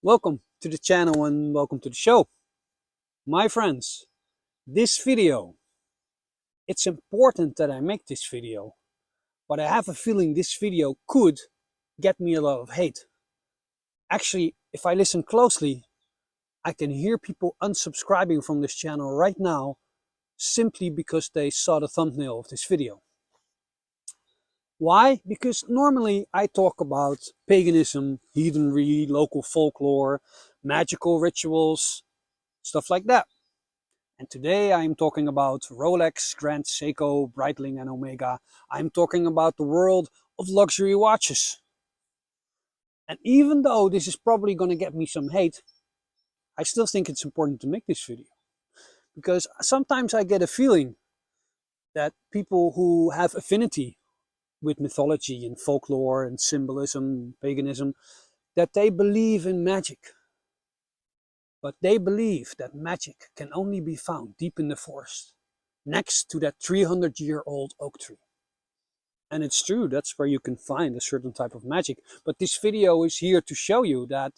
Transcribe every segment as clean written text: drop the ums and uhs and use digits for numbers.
Welcome to the channel and welcome to the show. My friends, this video, it's important that I make this video, but I have a feeling this video could get me a lot of hate. Actually, if I listen closely, I can hear people unsubscribing from this channel right now simply because they saw the thumbnail of this video. Why? Because normally I talk about paganism, heathenry, local folklore, magical rituals, stuff like that. And today I'm talking about Rolex, Grand Seiko, Breitling and Omega. I'm talking about the world of luxury watches. And even though this is probably going to get me some hate, I still think it's important to make this video. Because sometimes I get a feeling that people who have affinity with mythology and folklore and symbolism, paganism, that they believe in magic. But they believe that magic can only be found deep in the forest, next to that 300-year-old oak tree. And it's true, that's where you can find a certain type of magic. But this video is here to show you that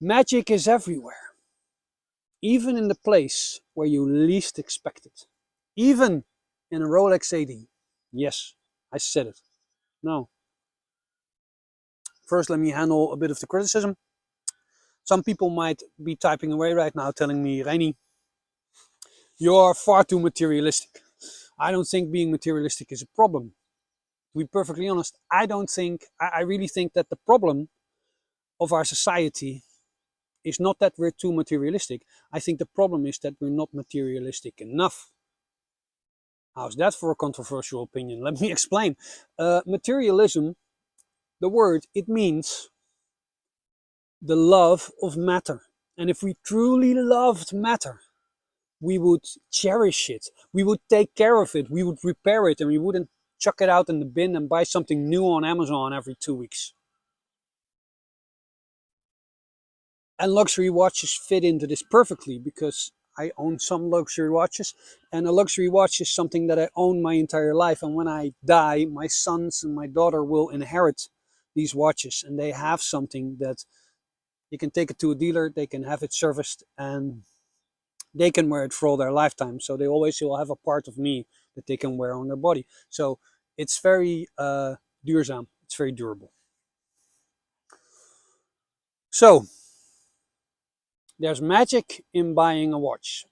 magic is everywhere. Even in the place where you least expect it. Even in a Rolex AD. Yes, I said it. No. First, let me handle a bit of the criticism. Some people might be typing away right now telling me, Reini, you're far too materialistic. I don't think being materialistic is a problem. To be perfectly honest, I really think that the problem of our society is not that we're too materialistic. I think the problem is that we're not materialistic enough. How's that for a controversial opinion? Let me explain. Materialism, the word, it means the love of matter. And if we truly loved matter, we would cherish it. We would take care of it. We would repair it, and we wouldn't chuck it out in the bin and buy something new on Amazon every 2 weeks. And luxury watches fit into this perfectly because I own some luxury watches, and a luxury watch is something that I own my entire life. And when I die, my sons and my daughter will inherit these watches, and they have something that you can take it to a dealer, they can have it serviced, and they can wear it for all their lifetime. So they always will have a part of me that they can wear on their body. So it's very duurzaam. It's very durable. So there's magic in buying a watch,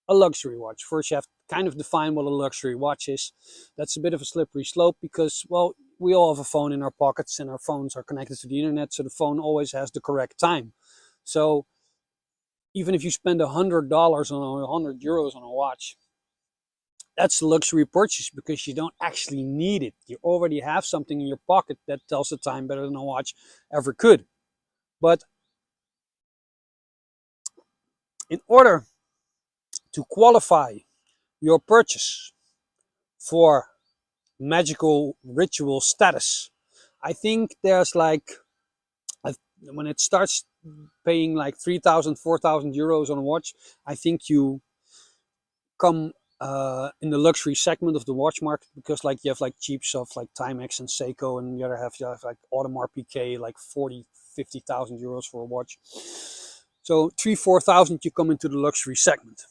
a luxury watch. First, you have to kind of define what a luxury watch is. That's a bit of a slippery slope because, well, we all have a phone in our pockets and our phones are connected to the internet. So the phone always has the correct time. So even if you spend $100 on €100 on a watch, that's a luxury purchase because you don't actually need it. You already have something in your pocket that tells the time better than a watch ever could. But in order to qualify your purchase for magical ritual status, I think there's like, when it starts paying like 3,000, 4,000 euros on a watch, I think you come in the luxury segment of the watch market, because like you have like cheap stuff like Timex and Seiko, and the other half you have like Audemars Piguet, like 40, 50,000 euros for a watch. So 3,000, 4,000 you come into the luxury segment.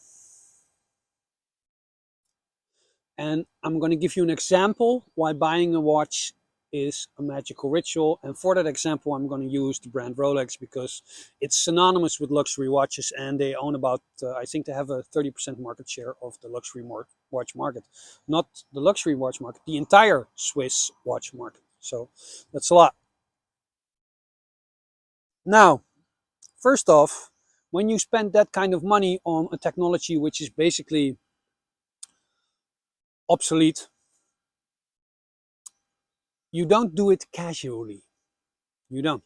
And I'm going to give you an example why buying a watch is a magical ritual. And for that example, I'm going to use the brand Rolex because it's synonymous with luxury watches, and they own about, I think they have a 30% market share of the luxury watch market. Not the luxury watch market, the entire Swiss watch market. So that's a lot. Now, first off, when you spend that kind of money on a technology which is basically obsolete, you don't do it casually. You don't.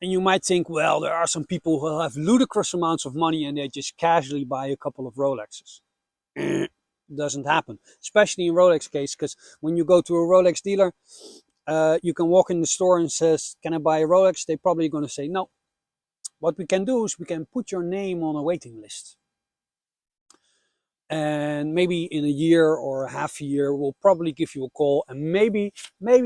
And you might think, well, there are some people who have ludicrous amounts of money and they just casually buy a couple of Rolexes. Doesn't happen, especially in Rolex case, because when you go to a Rolex dealer, you can walk in the store and says, can I buy a Rolex? They're probably going to say no. What we can do is we can put your name on a waiting list. and maybe in a year or a half a year we'll probably give you a call, and maybe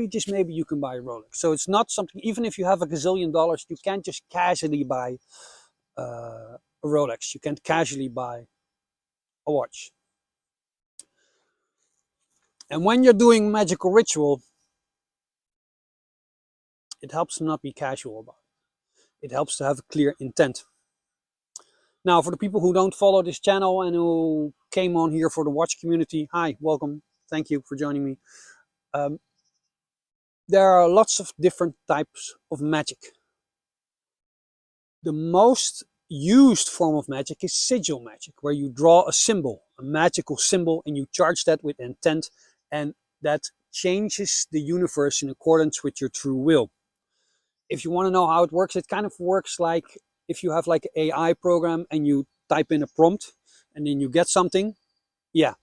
just maybe you can buy a Rolex. So it's not something, even if you have a gazillion dollars, you can't just casually buy a Rolex. You can't casually buy a watch. And when you're doing magical ritual, it helps to not be casual about it. It helps to have a clear intent. Now, for the people who don't follow this channel and who came on here for the watch community, hi, welcome. Thank you for joining me. Um, there are lots of different types of magic. The most used form of magic is sigil magic, where you draw a symbol, a magical symbol, and you charge that with intent, and that changes the universe in accordance with your true will. If you want to know how it works, it kind of works like if you have like an AI program and you type in a prompt and then you get something. Yeah.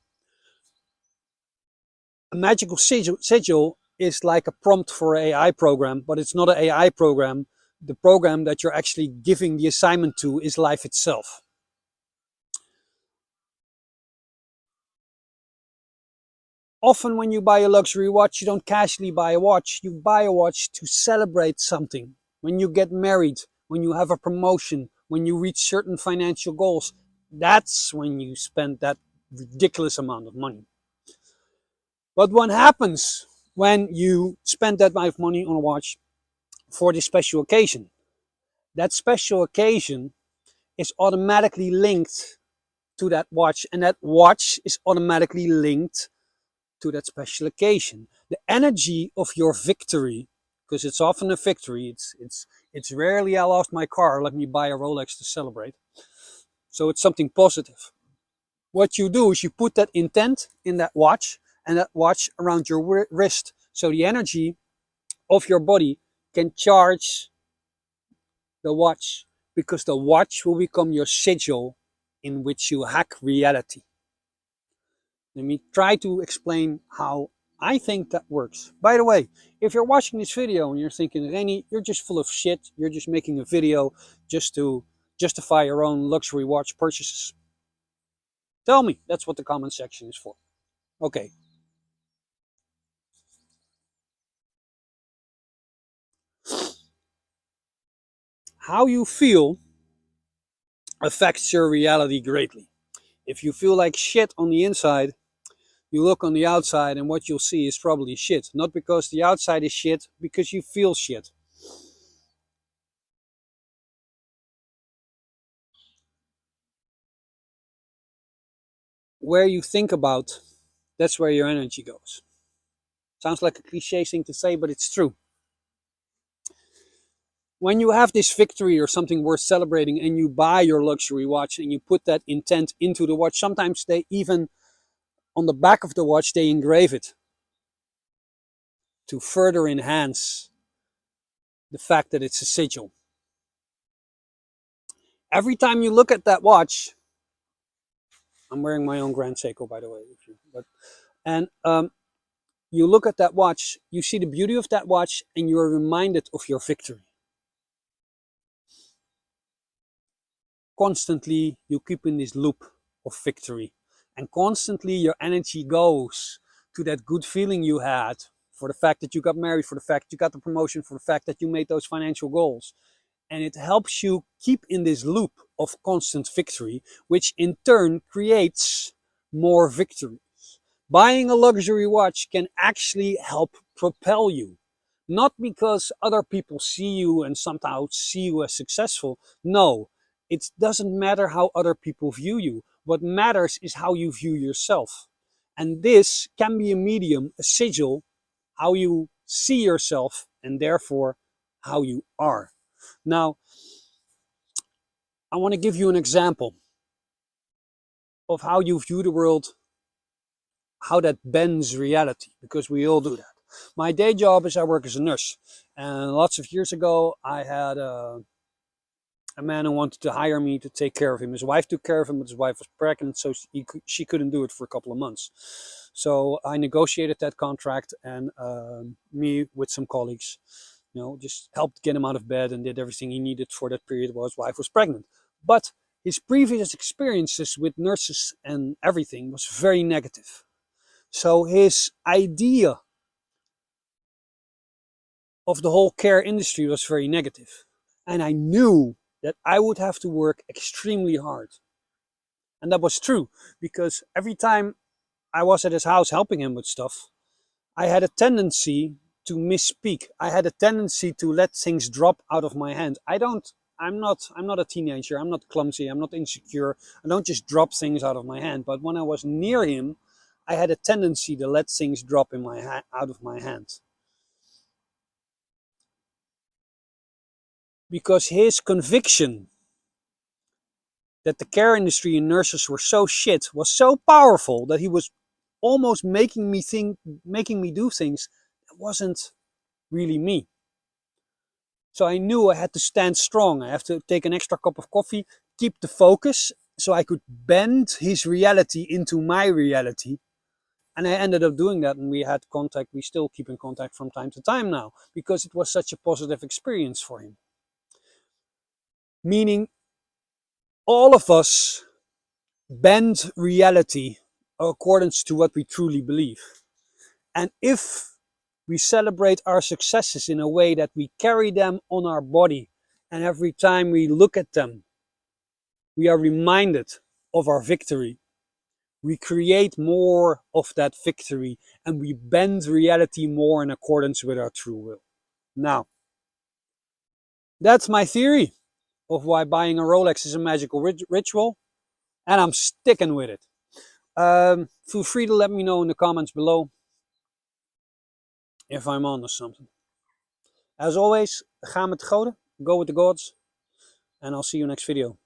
A magical sigil is like a prompt for an AI program, but it's not an AI program. The program that you're actually giving the assignment to is life itself. Often when you buy a luxury watch, you don't casually buy a watch. You buy a watch to celebrate something. When you get married, when you have a promotion, when you reach certain financial goals, that's when you spend that ridiculous amount of money. But what happens when you spend that amount of money on a watch for this special occasion? That special occasion is automatically linked to that watch, and that watch is automatically linked to that special occasion. The energy of your victory, because it's often a victory, it's rarely I lost my car, let me buy a Rolex to celebrate. So it's something positive. What you do is you put that intent in that watch, and that watch around your wrist. So the energy of your body can charge the watch, because the watch will become your sigil in which you hack reality. Let me try to explain how I think that works. By the way, if you're watching this video and you're thinking, Reni, you're just full of shit, you're just making a video just to justify your own luxury watch purchases, tell me. That's what the comment section is for. Okay. How you feel affects your reality greatly. If you feel like shit on the inside, you look on the outside and what you'll see is probably shit. Not because the outside is shit, because you feel shit. Where you think about, that's where your energy goes. Sounds like a cliche thing to say, but it's true. When you have this victory or something worth celebrating and you buy your luxury watch and you put that intent into the watch, sometimes they even, on the back of the watch, they engrave it to further enhance the fact that it's a sigil. Every time you look at that watch, I'm wearing my own Grand Seiko, by the way, and you look at that watch, you see the beauty of that watch, and you're reminded of your victory. Constantly you keep in this loop of victory, and constantly your energy goes to that good feeling you had for the fact that you got married, for the fact you got the promotion, for the fact that you made those financial goals. And it helps you keep in this loop of constant victory, which in turn creates more victories. Buying a luxury watch can actually help propel you. Not because other people see you and somehow see you as successful. No, it doesn't matter how other people view you. What matters is how you view yourself. And this can be a medium, a sigil, how you see yourself and therefore how you are. Now, I want to give you an example of how you view the world, how that bends reality, because we all do that. My day job is I work as a nurse, and lots of years ago I had a man who wanted to hire me to take care of him. His wife took care of him, but his wife was pregnant, so she couldn't do it for a couple of months. So I negotiated that contract, and me with some colleagues, just helped get him out of bed and did everything he needed for that period while his wife was pregnant. But his previous experiences with nurses and everything was very negative. So his idea of the whole care industry was very negative. And I knew that I would have to work extremely hard. And that was true, because every time I was at his house helping him with stuff, I had a tendency to misspeak. I had a tendency to let things drop out of my hand. I'm not a teenager. I'm not clumsy. I'm not insecure. I don't just drop things out of my hand. But when I was near him, I had a tendency to let things drop out of my hand. Because his conviction that the care industry and nurses were so shit was so powerful that he was almost making me do things that wasn't really me. So I knew I had to stand strong. I have to take an extra cup of coffee, keep the focus so I could bend his reality into my reality. And I ended up doing that, and we had contact. We still keep in contact from time to time now, because it was such a positive experience for him. Meaning, all of us bend reality according to what we truly believe. And if we celebrate our successes in a way that we carry them on our body, and every time we look at them, we are reminded of our victory, we create more of that victory, and we bend reality more in accordance with our true will. Now, that's my theory of why buying a Rolex is a magical ritual, and I'm sticking with it. Feel free to let me know in the comments below if I'm on to something. As always, ga met de goden, go with the gods, and I'll see you next video.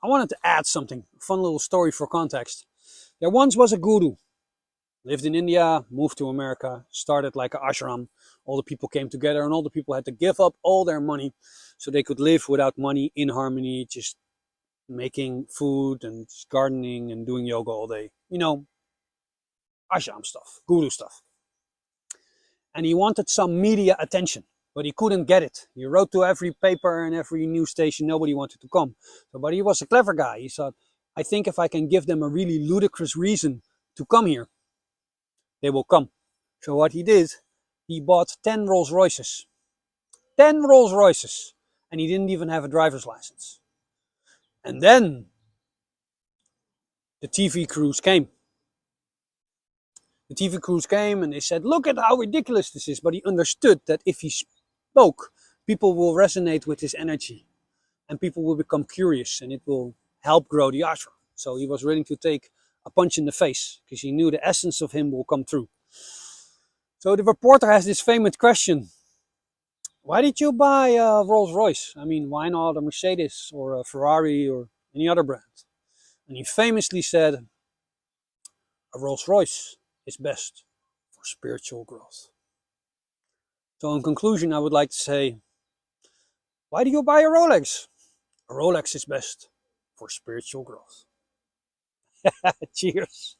I wanted to add something, a fun little story for context. There once was a guru, lived in India, moved to America, started like an ashram. All the people came together, and all the people had to give up all their money so they could live without money, in harmony, just making food and gardening and doing yoga all day. You know, ashram stuff, guru stuff. And he wanted some media attention, but he couldn't get it. He wrote to every paper and every news station. Nobody wanted to come. But he was a clever guy. He thought, I think if I can give them a really ludicrous reason to come here, they will come. So what he did, he bought 10 Rolls Royces. 10 Rolls Royces. And he didn't even have a driver's license. And then the TV crews came. The TV crews came and they said, look at how ridiculous this is. But he understood that if he spoke, people will resonate with his energy. And people will become curious, and it will help grow the ashram. So he was willing to take a punch in the face, because he knew the essence of him will come through. So the reporter has this famous question. Why did you buy a Rolls Royce? I mean, why not a Mercedes or a Ferrari or any other brand? And he famously said, a Rolls Royce is best for spiritual growth. So in conclusion, I would like to say, why do you buy a Rolex? A Rolex is best for spiritual growth. Cheers.